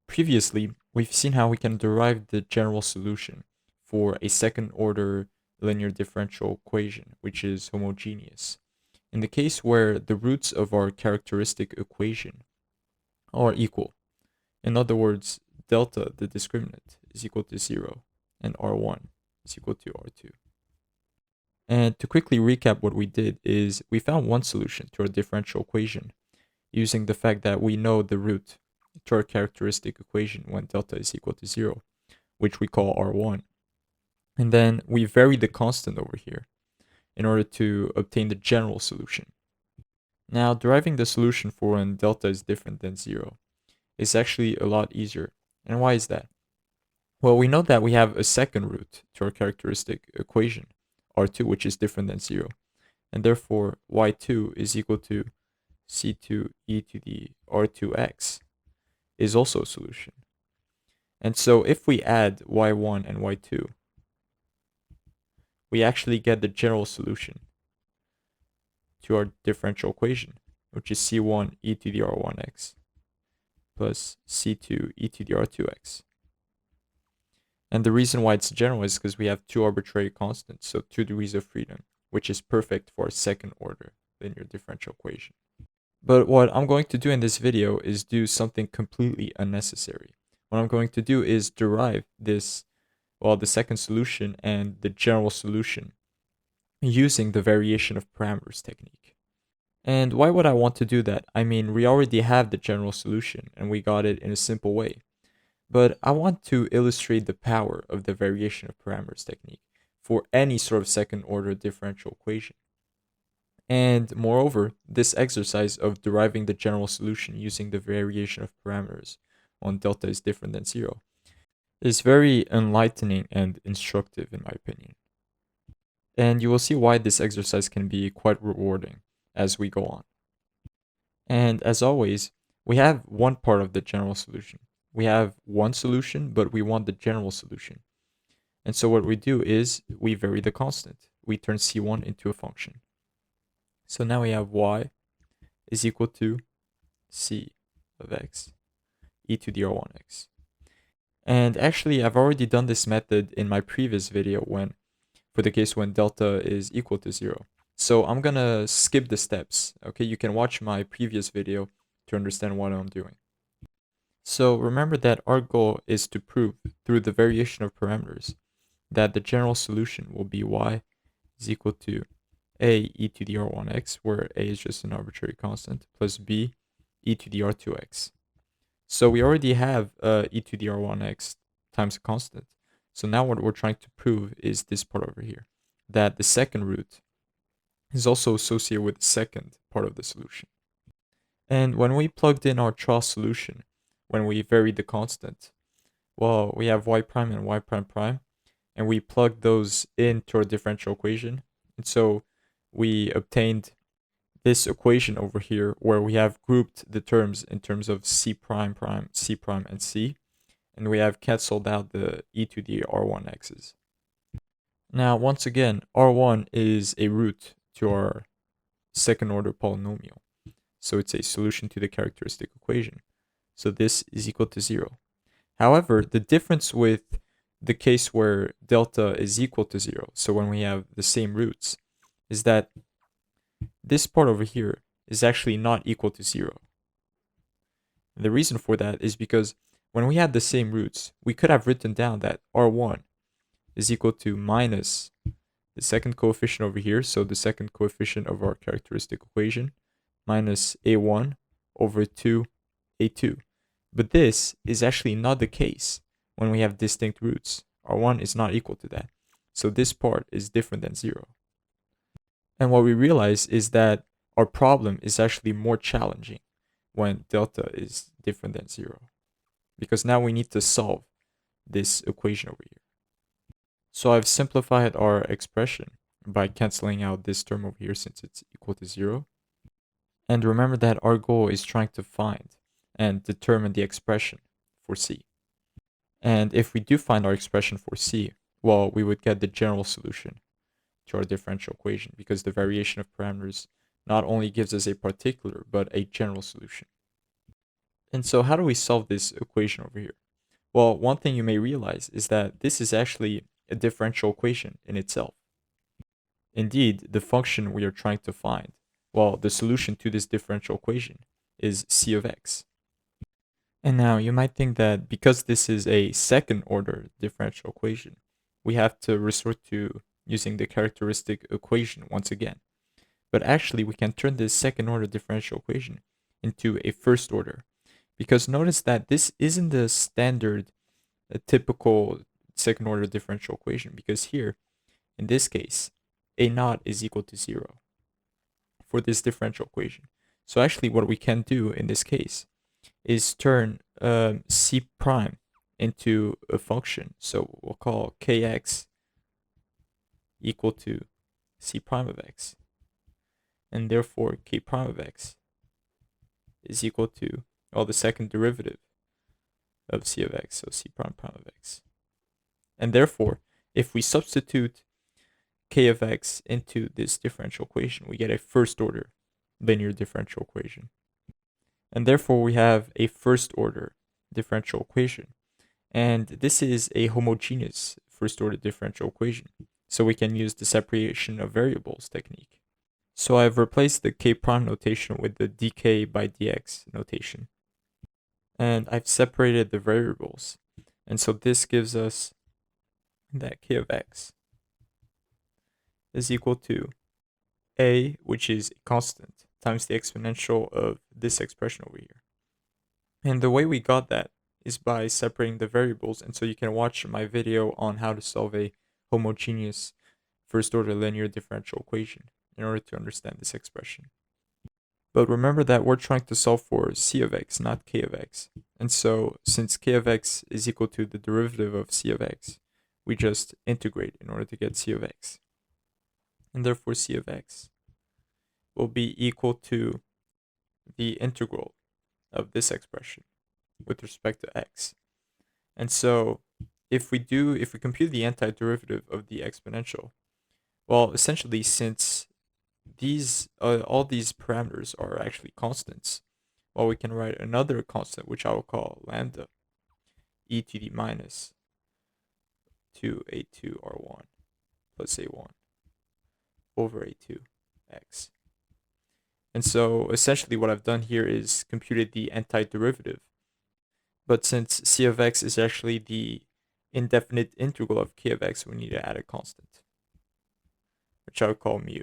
Previously, we've seen how we can derive the general solution for a second order linear differential equation, which is homogeneous. In the case where the roots of our characteristic equation are equal, in other words, delta, the discriminant, is equal to 0, and R1 is equal to R2. And to quickly recap what we did is we found one solution to our differential equation using the fact that we know the root to our characteristic equation when delta is equal to 0, which we call R1. And then we vary the constant over here in order to obtain the general solution. Now, deriving the solution for when delta is different than 0 is actually a lot easier. And why is that? Well, we know that we have a second root to our characteristic equation, R2, which is different than 0. And therefore, y2 is equal to c2 e to the r2x is also a solution. And so if we add y1 and y2, we actually get the general solution to our differential equation, which is c1 e to the r1x plus c2 e to the r2x. And the reason why it's general is because we have two arbitrary constants, so 2 degrees of freedom, which is perfect for our second order linear differential equation. But what I'm going to do in this video is do something completely unnecessary. What I'm going to do is derive this, the second solution and the general solution using the variation of parameters technique. And why would I want to do that? I mean, we already have the general solution and we got it in a simple way. But I want to illustrate the power of the variation of parameters technique for any sort of second order differential equation. And moreover, this exercise of deriving the general solution using the variation of parameters when delta is different than 0 is very enlightening and instructive in my opinion. And you will see why this exercise can be quite rewarding as we go on. And as always, we have one part of the general solution. We have one solution, but we want the general solution. And so what we do is we vary the constant. We turn c1 into a function. So now we have y is equal to c of x e to the r1x. And actually, I've already done this method in my previous video for the case when delta is equal to 0. So I'm gonna skip the steps, okay? You can watch my previous video to understand what I'm doing. So remember that our goal is to prove through the variation of parameters that the general solution will be y is equal to a e to the r1x, where a is just an arbitrary constant, plus b e to the r2x. So we already have e to the r1x times a constant. So now what we're trying to prove is this part over here, that the second root is also associated with the second part of the solution. And when we plugged in our trial solution, when we varied the constant, well, we have y prime and y prime prime, and we plugged those into our differential equation. And so we obtained this equation over here where we have grouped the terms in terms of c prime prime, c prime, and c, and we have canceled out the e to the r1x's. Now, once again, r1 is a root to our second order polynomial, so it's a solution to the characteristic equation. So this is equal to 0. However, the difference with the case where delta is equal to 0, so when we have the same roots, is that this part over here is actually not equal to 0. And the reason for that is because when we had the same roots, we could have written down that r1 is equal to minus the second coefficient over here, so the second coefficient of our characteristic equation, minus a1 over 2a2. But this is actually not the case when we have distinct roots. R1 is not equal to that. So this part is different than 0. And what we realize is that our problem is actually more challenging when delta is different than 0. Because now we need to solve this equation over here. So I've simplified our expression by canceling out this term over here since it's equal to 0. And remember that our goal is trying to find and determine the expression for c. And if we do find our expression for c, well, we would get the general solution to our differential equation because the variation of parameters not only gives us a particular but a general solution. And so how do we solve this equation over here? Well, one thing you may realize is that this is actually a differential equation in itself. Indeed, the function we are trying to find, well, the solution to this differential equation is c of x. And now you might think that because this is a second order differential equation, we have to resort to using the characteristic equation once again. But actually, we can turn this second order differential equation into a first order. Because notice that this isn't the standard, typical second order differential equation. Because here, in this case, a naught is equal to 0 for this differential equation. So actually, what we can do in this case is turn c prime into a function. So we'll call kx equal to c prime of x. And therefore, k prime of x is equal to, well, the second derivative of c of x, so c prime prime of x. And therefore, if we substitute k of x into this differential equation, we get a first order linear differential equation. And therefore, we have a first order differential equation. And this is a homogeneous first order differential equation. So we can use the separation of variables technique. So I've replaced the k prime notation with the dk by dx notation. And I've separated the variables. And so this gives us that k of x is equal to a, which is a constant, times the exponential of this expression over here. And the way we got that is by separating the variables. And so you can watch my video on how to solve a homogeneous first order linear differential equation in order to understand this expression. But remember that we're trying to solve for c of x, not k of x. And so since k of x is equal to the derivative of c of x, we just integrate in order to get c of x. And therefore c of x will be equal to the integral of this expression with respect to x. And so if we compute the antiderivative of the exponential, well, essentially, since these all these parameters are actually constants, well, we can write another constant, which I will call lambda e to the minus 2a2r1 plus a1 over a2x. And so essentially what I've done here is computed the antiderivative. But since c of x is actually the indefinite integral of k of x, we need to add a constant, which I would call mu.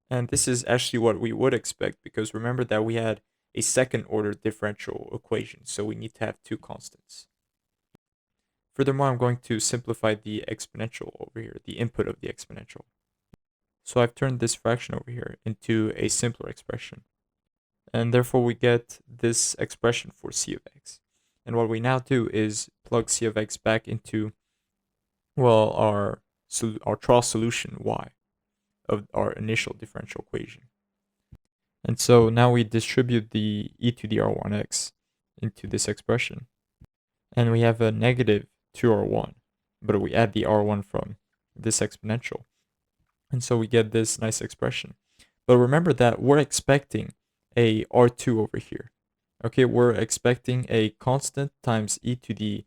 And this is actually what we would expect, because remember that we had a second order differential equation, so we need to have two constants. Furthermore, I'm going to simplify the exponential over here, the input of the exponential. So I've turned this fraction over here into a simpler expression. And therefore we get this expression for c of x. And what we now do is plug c of x back into, well, our trial solution y of our initial differential equation. And so now we distribute the e to the r1x into this expression. And we have a negative 2r1, but we add the r1 from this exponential. And so we get this nice expression. But remember that we're expecting a r2 over here. Okay, we're expecting a constant times e to the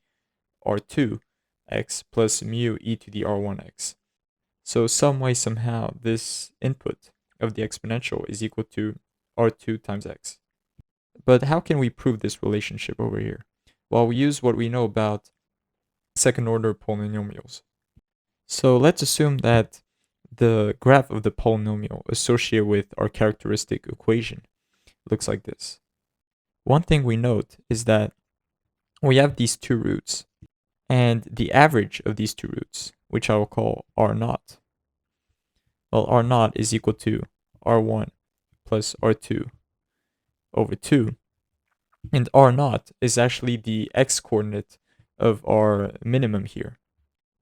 r2x plus mu e to the r1x. So some way, somehow, this input of the exponential is equal to r2 times x. But how can we prove this relationship over here? Well, we use what we know about second order polynomials. So let's assume that the graph of the polynomial associated with our characteristic equation looks like this. One thing we note is that we have these two roots, and the average of these two roots, which I will call r0, well, r0 is equal to r1 plus r2 over 2, and r0 is actually the x-coordinate of our minimum here.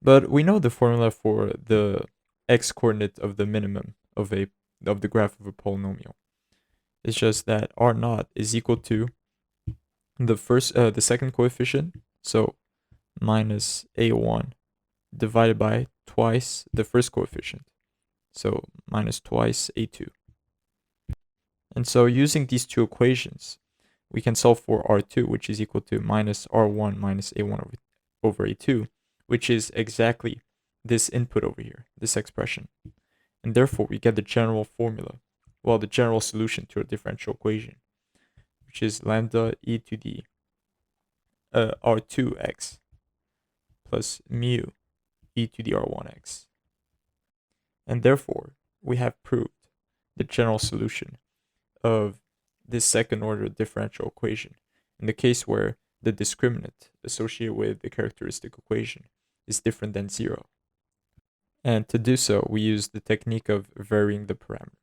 But we know the formula for the x-coordinate of the minimum of the graph of a polynomial. It's just that r0 is equal to the second coefficient, so minus a1 divided by twice the first coefficient, so minus twice a2. And so using these two equations, we can solve for R2, which is equal to minus R1 minus A1 over A2, which is exactly this input over here, this expression. And therefore, we get the general formula, well, the general solution to a differential equation, which is lambda e to the R2x plus mu e to the R1x. And therefore, we have proved the general solution of this second order differential equation in the case where the discriminant associated with the characteristic equation is different than 0. And to do so, we use the technique of varying the parameters.